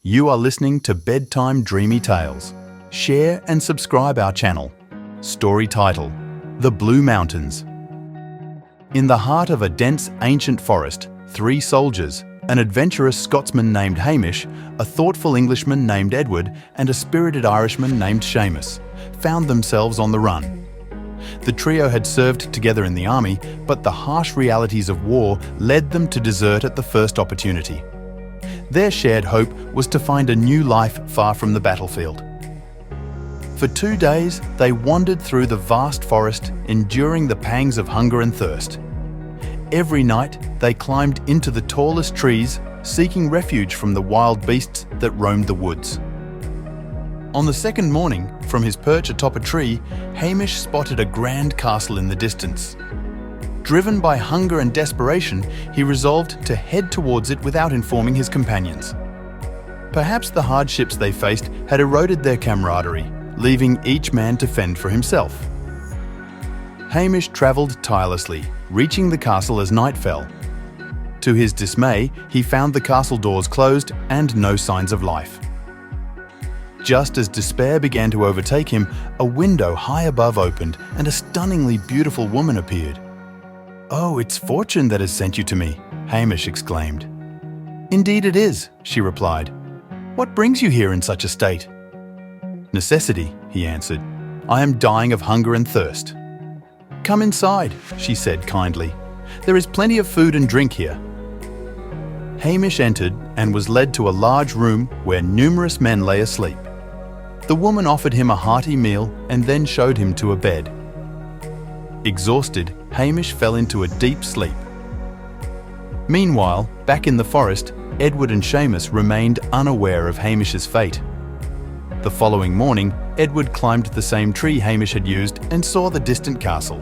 You are listening to Bedtime Dreamy Tales. Share and subscribe our channel. Story title: The Blue Mountains. In the heart of a dense ancient forest, three soldiers, an adventurous Scotsman named Hamish, a thoughtful Englishman named Edward, and a spirited Irishman named Seamus, found themselves on the run. The trio had served together in the army, but the harsh realities of war led them to desert at the first opportunity. Their shared hope was to find a new life far from the battlefield. For 2 days, they wandered through the vast forest, enduring the pangs of hunger and thirst. Every night, they climbed into the tallest trees, seeking refuge from the wild beasts that roamed the woods. On the second morning, from his perch atop a tree, Hamish spotted a grand castle in the distance. Driven by hunger and desperation, he resolved to head towards it without informing his companions. Perhaps the hardships they faced had eroded their camaraderie, leaving each man to fend for himself. Hamish travelled tirelessly, reaching the castle as night fell. To his dismay, he found the castle doors closed and no signs of life. Just as despair began to overtake him, a window high above opened and a stunningly beautiful woman appeared. "Oh, it's fortune that has sent you to me," Hamish exclaimed. "Indeed it is," she replied. "What brings you here in such a state?" "Necessity," he answered. "I am dying of hunger and thirst." "Come inside," she said kindly. "There is plenty of food and drink here." Hamish entered and was led to a large room where numerous men lay asleep. The woman offered him a hearty meal and then showed him to a bed. Exhausted, Hamish fell into a deep sleep. Meanwhile, back in the forest, Edward and Seamus remained unaware of Hamish's fate. The following morning, Edward climbed the same tree Hamish had used and saw the distant castle.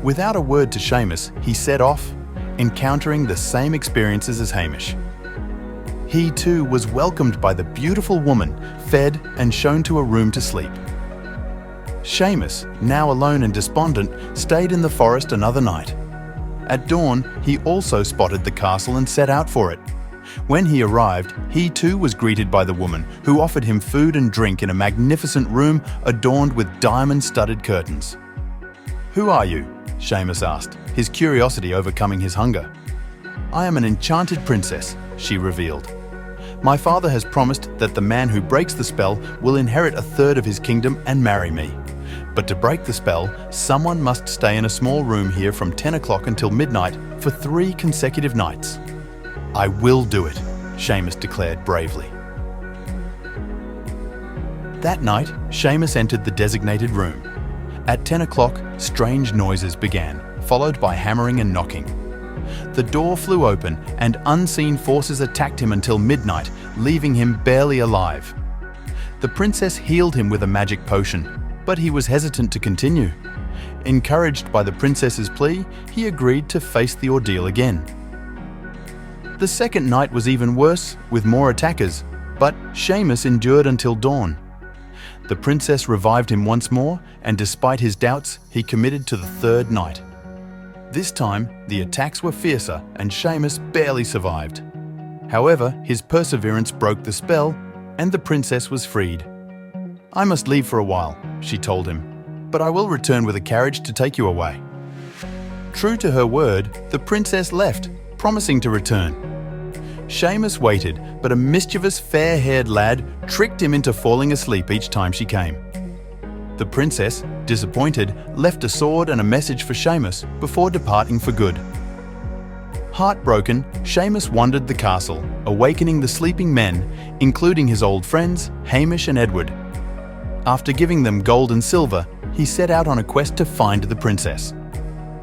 Without a word to Seamus, he set off, encountering the same experiences as Hamish. He too was welcomed by the beautiful woman, fed and shown to a room to sleep. Seamus, now alone and despondent, stayed in the forest another night. At dawn, he also spotted the castle and set out for it. When he arrived, he too was greeted by the woman, who offered him food and drink in a magnificent room adorned with diamond-studded curtains. "Who are you?" Seamus asked, his curiosity overcoming his hunger. "I am an enchanted princess," she revealed. "My father has promised that the man who breaks the spell will inherit a third of his kingdom and marry me. But to break the spell, someone must stay in a small room here from 10 o'clock until midnight for 3 consecutive nights." "I will do it," Seamus declared bravely. That night, Seamus entered the designated room. At 10 o'clock, strange noises began, followed by hammering and knocking. The door flew open and unseen forces attacked him until midnight, leaving him barely alive. The princess healed him with a magic potion, but he was hesitant to continue. Encouraged by the princess's plea, he agreed to face the ordeal again. The second night was even worse, with more attackers, but Seamus endured until dawn. The princess revived him once more, and despite his doubts, he committed to the third night. This time, the attacks were fiercer, and Seamus barely survived. However, his perseverance broke the spell, and the princess was freed. "I must leave for a while," she told him, "but I will return with a carriage to take you away." True to her word, the princess left, promising to return. Seamus waited, but a mischievous, fair-haired lad tricked him into falling asleep each time she came. The princess, disappointed, left a sword and a message for Seamus before departing for good. Heartbroken, Seamus wandered the castle, awakening the sleeping men, including his old friends, Hamish and Edward. After giving them gold and silver, he set out on a quest to find the princess.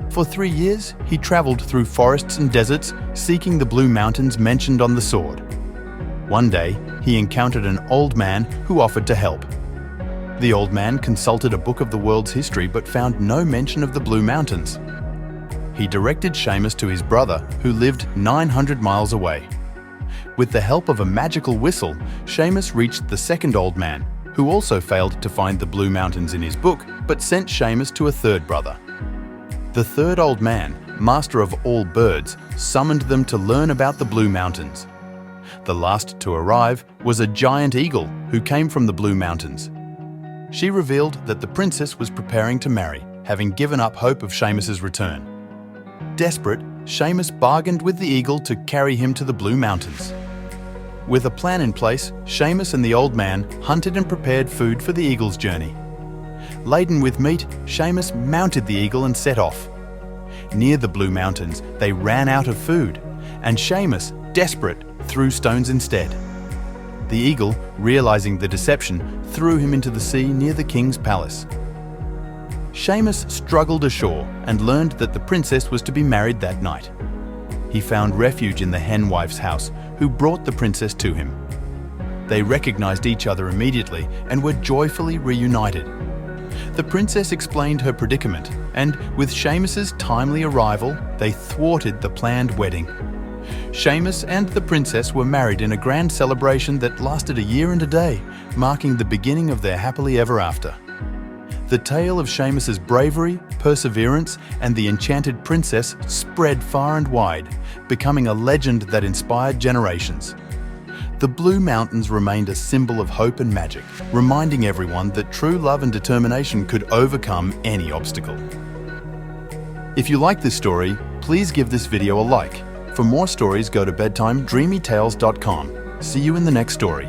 For 3 years, he travelled through forests and deserts, seeking the blue mountains mentioned on the sword. One day, he encountered an old man who offered to help. The old man consulted a book of the world's history but found no mention of the Blue Mountains. He directed Seamus to his brother, who lived 900 miles away. With the help of a magical whistle, Seamus reached the second old man, who also failed to find the Blue Mountains in his book, but sent Seamus to a third brother. The third old man, master of all birds, summoned them to learn about the Blue Mountains. The last to arrive was a giant eagle who came from the Blue Mountains. She revealed that the princess was preparing to marry, having given up hope of Seamus's return. Desperate, Seamus bargained with the eagle to carry him to the Blue Mountains. With a plan in place, Seamus and the old man hunted and prepared food for the eagle's journey. Laden with meat, Seamus mounted the eagle and set off. Near the Blue Mountains, they ran out of food, and Seamus, desperate, threw stones instead. The eagle, realizing the deception, threw him into the sea near the king's palace. Seamus struggled ashore and learned that the princess was to be married that night. He found refuge in the henwife's house, who brought the princess to him. They recognized each other immediately and were joyfully reunited. The princess explained her predicament, and with Seamus's timely arrival, they thwarted the planned wedding. Seamus and the princess were married in a grand celebration that lasted a year and a day, marking the beginning of their happily ever after. The tale of Seamus's bravery, perseverance, and the enchanted princess spread far and wide, becoming a legend that inspired generations. The Blue Mountains remained a symbol of hope and magic, reminding everyone that true love and determination could overcome any obstacle. If you like this story, please give this video a like. For more stories, go to bedtimedreamytales.com. See you in the next story.